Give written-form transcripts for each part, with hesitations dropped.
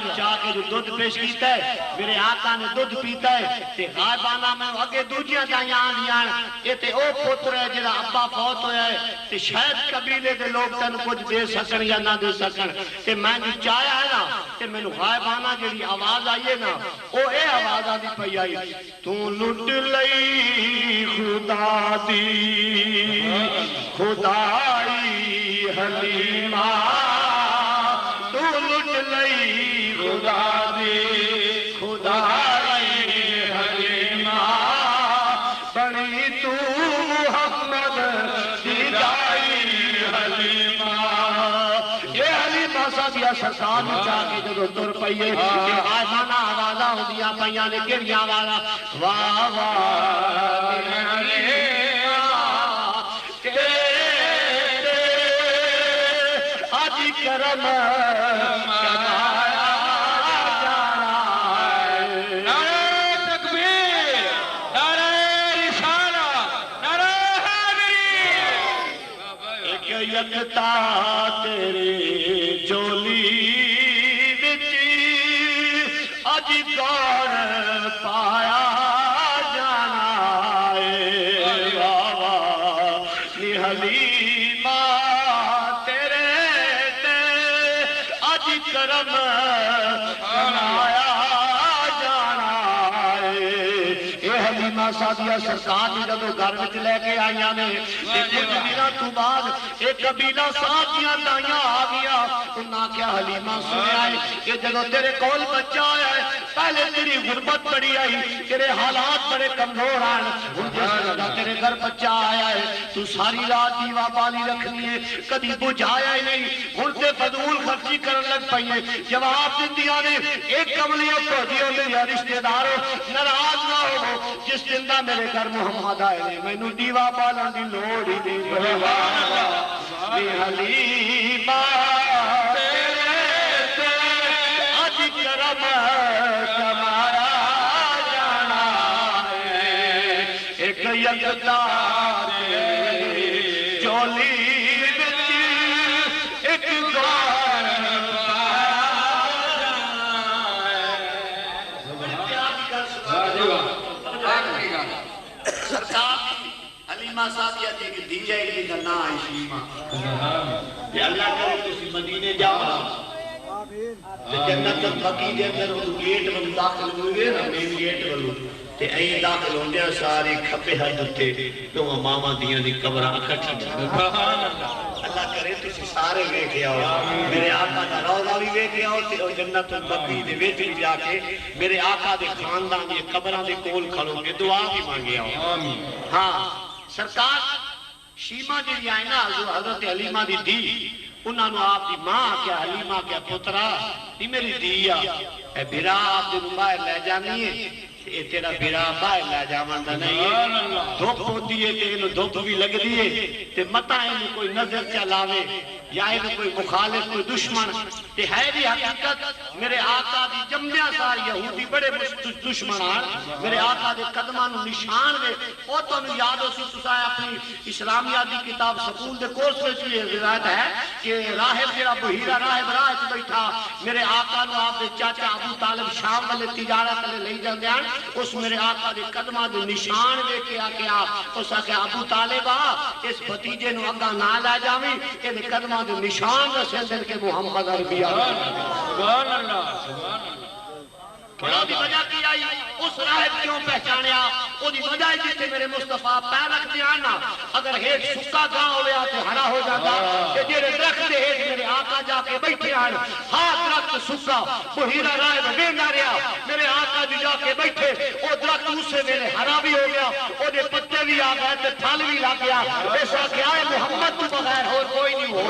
نے چاہ کے جو دودھ پیش کیتا ہے میرے آقا نے دودھ پیتا ہے تے غائبانہ میں اگے دوجیاں دائیاں آندیاں یہ تے او پتر ہے جڑا ابا فوت ہویا ہے تے شاید قبیلے دے لوگ تن کچھ دے سکن یا نہ دے سکن تے میں جو چاہیا ہے نا تے میں غائبانہ جڑی آواز آئی ہے نا او اے آواز آدھی پئی آئی تو لٹ لئی خدا دی خدائی حلیمہ تو لٹ لئی خدا دی خدائی حلیمہ بڑی تو محمد دیدائی حلیمہ یہ حلیمہ سادیا سرکار چاہ کے جو تر پئیے کہ آزانہ آوازہ ہو دیا پئیاں نے گریاں والا واہ واہ کرم کمایا جانا ہے نعرہ تکبیر نعرہ رسالت نعرہ حیدری ایک یکتا تیرے جولی وچ اج گور پایا جانا ہے واہ واہ حلیمہ کرم کمایا جانا ہے اے حلیمہ سادیہ سرکار نے جب گھر وچ لے کے آئیاں نے کچھ دنوں تو بعد ایک قبیلہ ساتھیاں دائیاں آ گیا انہاں کیا حلیمہ سنیا ہے کہ جب تیرے کول بچہ آیا ہے پہلے تیری غربت بڑی آئی تیرے حالات بڑے کمزور آئے تیرے گھر بچہ آیا ہے تو ساری رات دیوا بالی رکھنی ہے کبھی بجھایا ہی نہیں ہنتے فضول خرچی کرن لگ پئیے جواب دیندیا نے ایک کملیوں کو دیو میرے رشتہ داروں ناراض نہ ہو جس دن دا میرے گھر محمد آئے نے میں نو دیوا بالن دی لوڑ ہی نہیں اے حلیمہ تیرے تے اج کرم کمایا جانا ہے ایک یکتا تیرے جولی وچ ایک گور حلیمہ سادیہ دیکھ دی جائے گی کرنا ہے شیمہ کہ اللہ کرے تسی مدینے جاؤ جنت البقیع دے اندر وہ گیٹ میں داخل ہوئے نا مین گیٹ والو تے ایں داخل ہوندے ساری کھپے ہاتھ تے تو ماما دیاں دی قبراں اکٹھی اللہ کرے تسی سارے ویکھ آؤ میرے آقا دا روضہ بھی ویکھ آؤ تے جنت البقیع دے وچ جا کے میرے آقا دے خاندان دی قبراں دے کول کھڑو کے دعا بھی مانگے آؤ ہاں سرکار شیمہ جی آئے نا حضرت حلیمہ دی دی انہاں نو آپ دی ماں کیا حلیمہ کیا پترا یہ میری دیا اے بھرا آپ دی باہر لے جانی ہے یہ تیرا بھرا باہر لے جاوان دا نہیں ہے دھوپ ہوتی ہے کہ انہوں دھوپ بھی لگ دیئے تے مطا انہوں کوئی نظر چلاوے یا انہوں کوئی مخالف کوئی دشمن تے ہے بھی حقیقت میرے آقا دی جمعیاں ساری یہودی بڑے دشمن آن میرے آقا دے قدمان نشان دے او تو انہوں یاد ہو سی تسائے اپنی اسلامیہ دی کتاب سکول دے کورس میں چوئے روایت ہے کہ راہب جرا بحیرہ راہب راہب بیٹھا میرے آقا نو آپ دے چاچا ابو طالب شام والے تجارت لے لئی جاندے آن اس میرے آقا دے قدمہ دے نشان دے کیا اس آکے ابو طالبہ اس بھتیجے نو اگا نہ لے جاویں کہ دے قدمہ دے نشان دے سندر کے محمد عربیہ سبحان اللہ سبحان اللہ کیا دی وجہ کی آئی اس راہب کیوں پہچانیا وہ دی وجہ جیتے میرے مصطفیٰ پیر رکھتے آنا اگر ہیٹ سکا گاں ہویا تو ہرا ہو جاتا کہ جیرے درخت ہیٹ میرے آقا جا کے بیٹھے آنا ہاتھ درخت سکا بحیرہ راہب بیندہ رہا میرے آقا جی جا کے بیٹھے وہ درخت اسے میرے ہرا بھی ہو گیا وہ دے پتے بھی آ گئے تے پھل بھی لگ گیا ایسا کیا ہے محمد تو بغیر اور کوئی نہیں ہو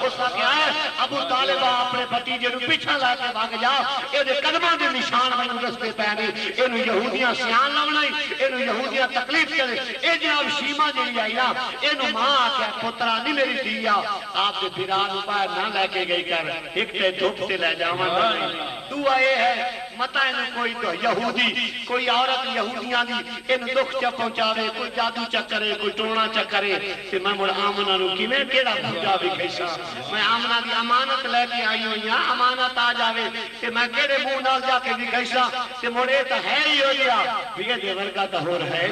اس کا کیا ہے ابو طالبہ اپنے بھتیجے نو پیچھا لا کے بھاگ جا یہ دے قدمہ دے نشان میں رستے پہنے انہوں یہودیاں سیان لونائی انہوں یہودیاں تکلیف کرے اے جناب شیمہ جی آئی نا انہوں ماں آکے پترہ نہیں میری دیا آپ دے بھران باہر نہ لے کے گئی کر ایک تے دھوپ تے لے لے جاواں دعا یہ ہے متا انہوں کوئی تو یہودی کوئی عورت یہودیاں دی ان دکھ چا پہنچاوے کوئی جادو چا کرے کوئی ٹونا چا کرے کہ میں مڑ آمنہ رو کی میں کیڑا پوجا بھی کھیسا میں آمنہ دی امانت لے کے آئی ہوں یا امانت آ جاوے کہ میں کیڑے منہ نال جا کے بھی کھیسا کہ مڑے تو ہے ہی ہو گیا بھی یہ دیور کا تو ہو رہا ہے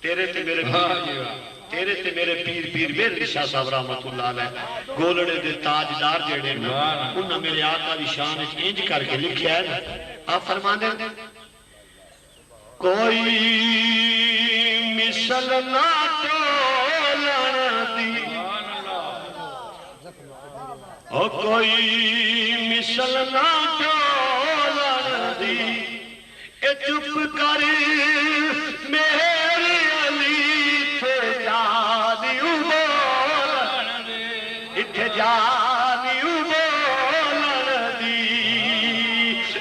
تیرے تے میرے تیرے تے میرے پیر پیر میرے شاہ صاحب رحمت اللہ علیہ گولڑے دے تاجدار جڑے انہاں میرے آقا دی شان انج کر کے لکھیا ہے آپ فرما دیں کوئی مثل نہ تولن دی او کوئی مثل نہ تولن دی اے چپ کر میرے علی تھے جانیو بولن دی تھے جانیو بولن دی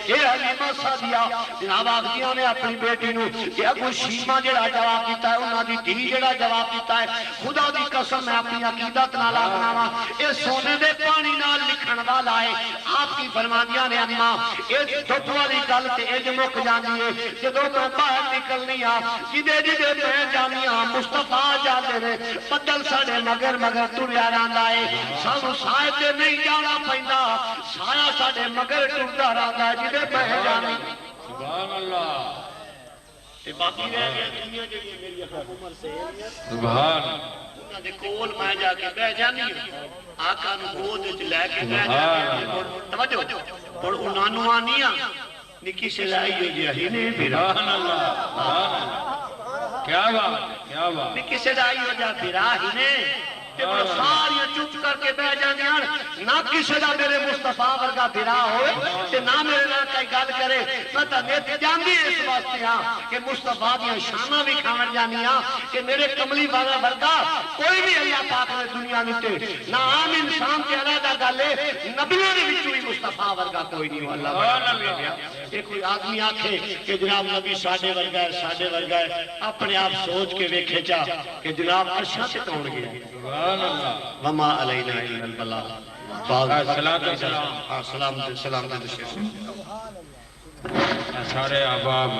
اے علی مسادیا جناب آگدیاں نے اپنی بیٹی نو کہ ابو شیمہ جڑا جواب دیتا ہے انہاں دی دھی جڑا جواب دیتا ہے خدا دی قسم میں اپنی عقیدت نہ لاغناوا اے سونے دے پانی نال لکھن والا ہے آپ کی فرمانیاں نے اماں اے دھپ والی گل تے اج مک جاندی ہے جدوں میں باہر نکلنی آ جدے جدے میں جانی آ مصطفیٰ جاندے نے بدل ساڑے مگر تریا رہندا ہے سانو سائے تے نہیں جانا پیندا سایہ ساڑے مگر ٹردا رہندا ہے جدے میں جانی سبحان اللہ تے باقی رہ گیا دنیا جڑی میری عمر سے سبحان انہاں دے کول میں جا کے بیٹھ جانی آقا نو گود وچ لے کے بیٹھ جانی توجہ اور انہاں نو آنیاں نکی سے لائی ہو جی ہی نہیں پھرا سبحان اللہ کیا بات نکی سے لائی ہو جا پھرا ہی نہیں کہ وہ ساری چپ کر کے بہ جانے نہ کسی دا میرے مصطفیٰ ورگا بھرا ہوئے کہ نہ میرے نہ کئی گل کرے میں تا نیت جاندی اس واسطے ہاں کہ مصطفیٰ دیا شانہ بھی کھامر جانی ہاں کہ میرے کملی والا ورگا کوئی بھی اللہ پاک نے دنیا نیتے نہ عام انسان کے علیحدہ گالے نبیوں نے بھی چوئی مصطفیٰ ورگا کوئی نہیں ہو اللہ ورگا ایک کوئی آدمی آنکھے کہ جناب نبی ساڑھے ورگا ہے اپنے آپ سوچ کے ویکھے چاہ کہ جناب عرشہ سے توڑ گیا وما علینا الا البلاغ سلام سارے احباب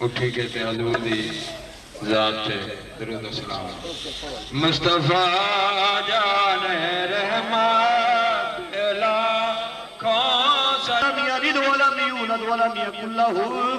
اٹھی کے تے حضور دی ذات تے درود و سلام مصطفیٰ جان رحمت ولم يكن له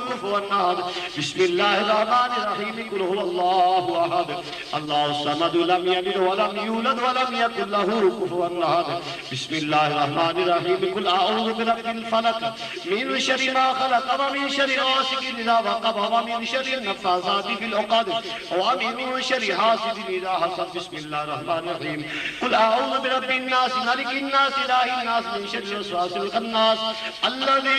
كفوا احد بسم الله الرحمن الرحيم قل هو الله احد الله الصمد لم يلد ولم يولد ولم يكن له كفوا احد بسم الله الرحمن الرحيم قل اعوذ برب الفلق من شر ما خلق ومن شر غاسق اذا وقب ومن شر النفاثات في العقد ومن شر حاسد اذا حسد بسم الله الرحمن الرحيم قل اعوذ برب الناس ملك الناس اله الناس من شر الوسواس الخناس الذي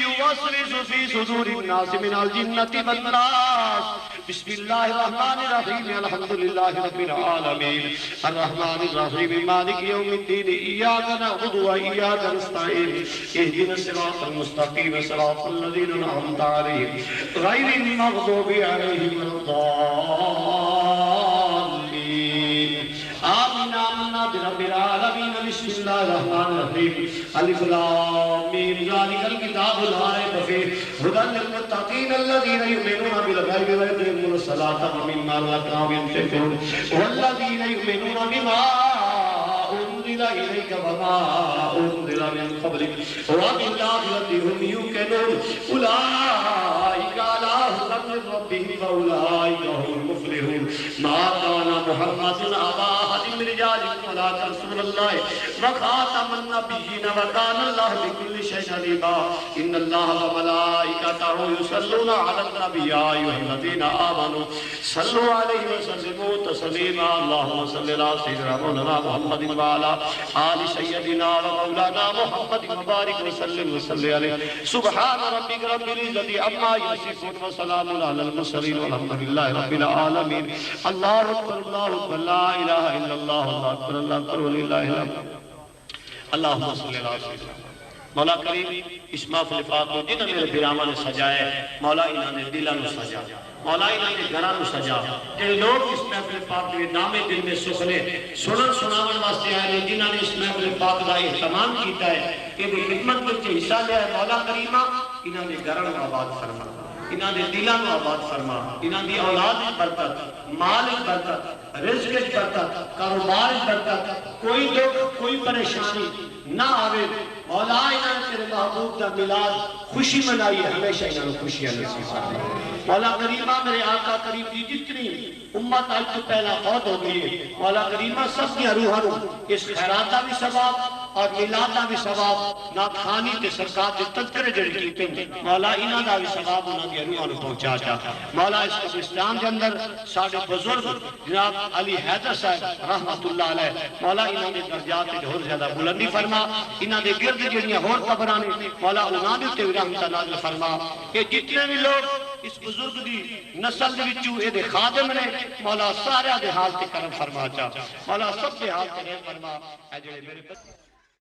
يوسوس في صدور الناس من الجنة والناس بسم الله الرحمن الرحيم الحمد لله رب العالمين الرحمن الرحيم مالك يوم الدين إياك نعبد وإياك نستعين اهدنا الصراط المستقيم صراط الذين أنعمت عليهم غير المغضوب عليهم ولا الضالين آمين آمنا برب العالمين بسم الله الرحمن الرحيم الف لام میم ذلك الكتاب لا ريب فيه هدى للمتقين الذين يؤمنون بالغيب ويقيمون الصلاة ومما رزقناهم ينفقون والذين يؤمنون بما أنزل إليك وما أنزل من قبلك وبالآخرة هم يوقنون أولئك على هدى من ربهم وأولئك هم المفلحون ما كان محمد أبا أحد من رجالكم ولكن رسول الله وخاتم النبيين وكان الله بكل شيء عليما إن الله وملائكته يصلون على النبي يا أيها الذين آمنوا صلوا عليه وسلموا تسليما اللهم صل على سيدنا مولانا محمد وعلى آل سيدنا ومولانا محمد وبارك وسلم عليه سبحان ربك رب العزة عما يصفون وسلام على المرسلين والحمد لله رب العالمين الله أكبر لا إله إلا الله الله أكبر ولله الحمد اللهم صل على سيدنا مولا کریم اس محفل پاک کو جنہاں میرے بیراما نے سجایا ہے مولا انہاں نے دلہ نو سجا مولا انہاں نے گھراں نو سجا کہ لوگ اس محفل پاک کے نامے دل میں سکھنے سنن سناون واسطے آئے ہیں جنہاں نے اس محفل پاک کا اہتمام کیتا ہے کہ وہ خدمت وچ حصہ لیا ہے مولا کریمہ انہاں نے گھراں نو آباد فرما انہاں نے دلاں نو آباد فرما انہاں دی اولاد وچ برکت مال وچ برکت رزق وچ برکت کاروبار وچ برکت کوئی دکھ کوئی پریشانی نہ آوے مولا انہاں نے تیرے محبوب دا میلاد خوشی منائی ہے ہمیشہ انہاں نے خوشیاں نصیب فرما مولا کریمہ میرے آقا کریم دی جتنی امت آج تو پہلا فوت ہو گئی ہے مولا کریمہ سب کی روحانوں اس خیراتہ بھی ثواب اور میلادہ بھی ثواب ناکھانی تے سرکار دے تذکرے جڑی کیتے ہیں مولا انہاں دا بھی ثواب انہاں دی روحانوں پہنچا چاہتا مولا اس قبرستان کے اندر ساڑھے بزرگ جناب علی حیدر صاحب رحمت اللہ علیہ مولا انہاں نے درجات اور زیادہ بلندی فرما انہاں دے گرد جڑیاں ہور قبرانے مولا انہاں دے تے رحمت نازل فرما کہ جتنے بھی لوگ اس بزرگ دی نسل دے وچوں اے دے خادم نے مولا سارے دے حال تے کرم فرما چا مولا سب دے حال تے رحم فرما اے جڑے میرے